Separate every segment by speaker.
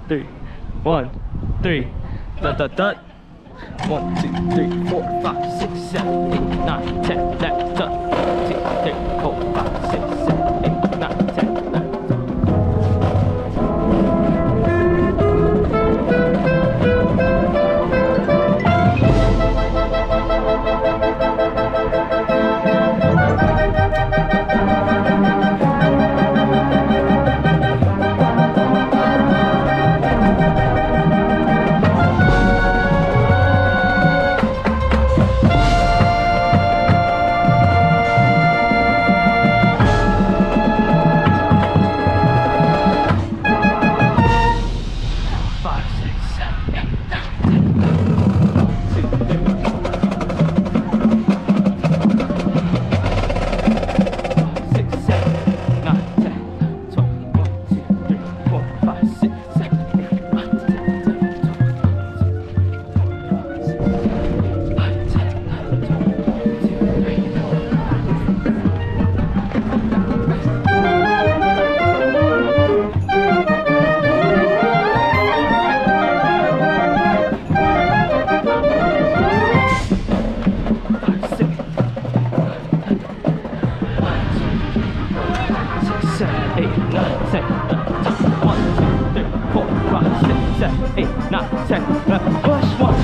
Speaker 1: 3. 1, 3. Dun, dun, dun. 1, 2, 3, 4, 5, 6, 7, 8, 9, 10, 11, 12, 13, 14, 5, 6, 7, 8, 9, 10, 11, 10, push 1.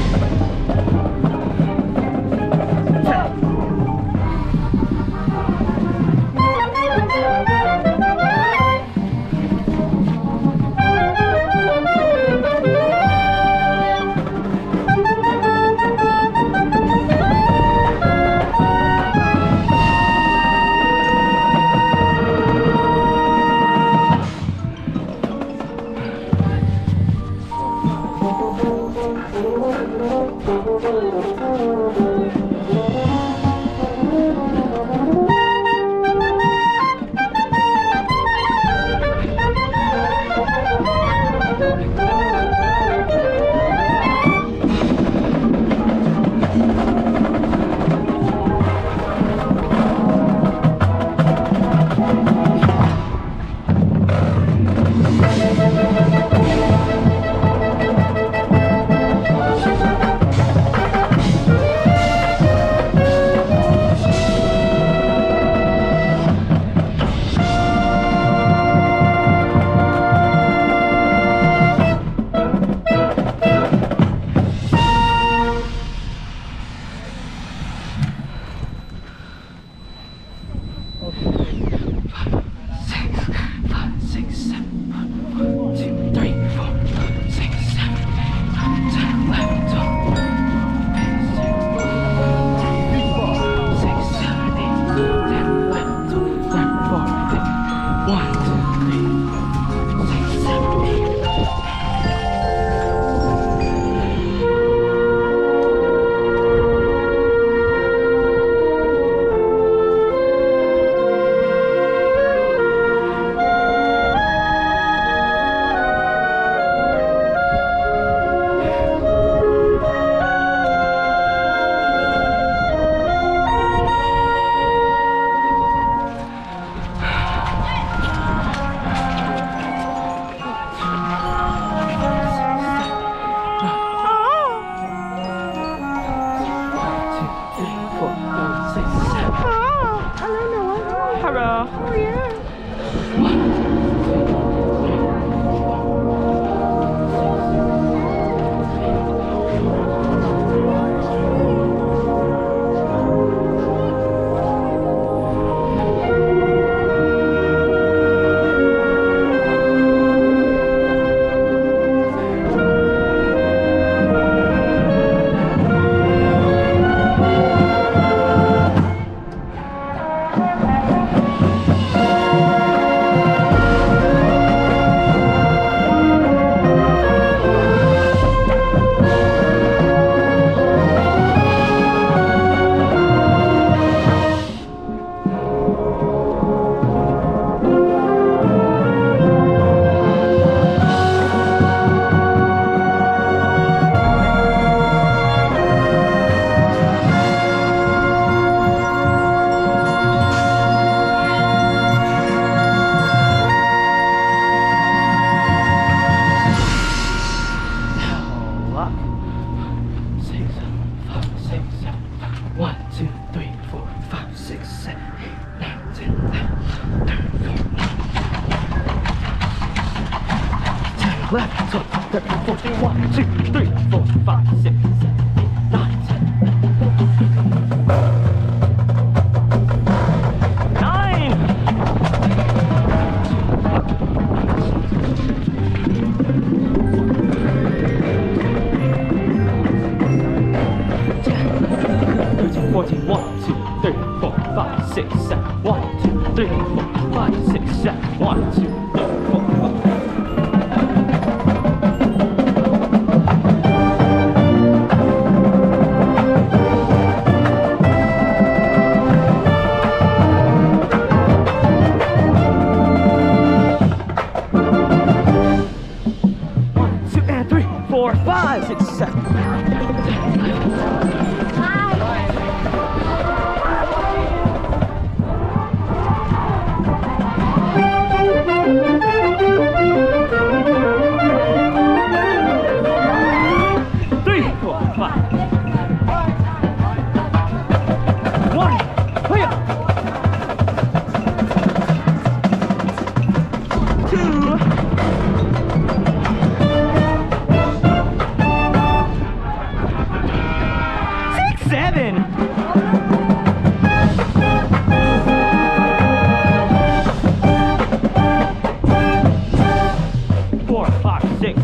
Speaker 1: left, 12, 13, 14, 1, 2, 3, 4, 5, 6, 7, 8, 9, 10. 14, 1, 2, 3, 4, 5, 6, 7, 1, 2, 3, 4, 5, 6, 7, 1, 2, 3, 4, 1, 2, and 3, 4, 5, 6, 7.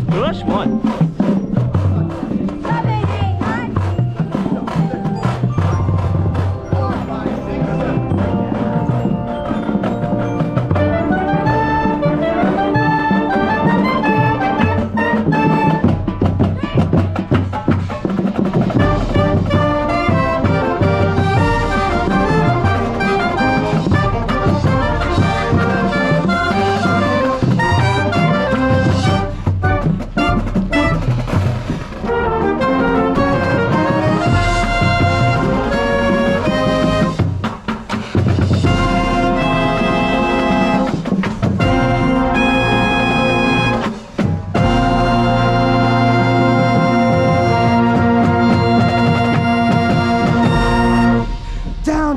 Speaker 1: Push one.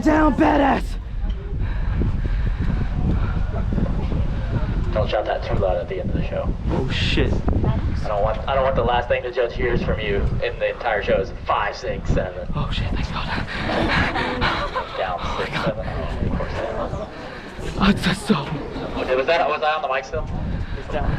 Speaker 1: Down, badass!
Speaker 2: Don't shout that too loud at the end of the show.
Speaker 1: Oh shit.
Speaker 2: I don't want the last thing the judge hears from you in the entire show is 5, 6, 7.
Speaker 1: Oh shit, thank God.
Speaker 2: Down 6, 7. Oh, of course.
Speaker 1: That's so.
Speaker 2: Was I on the mic still?
Speaker 1: It's down.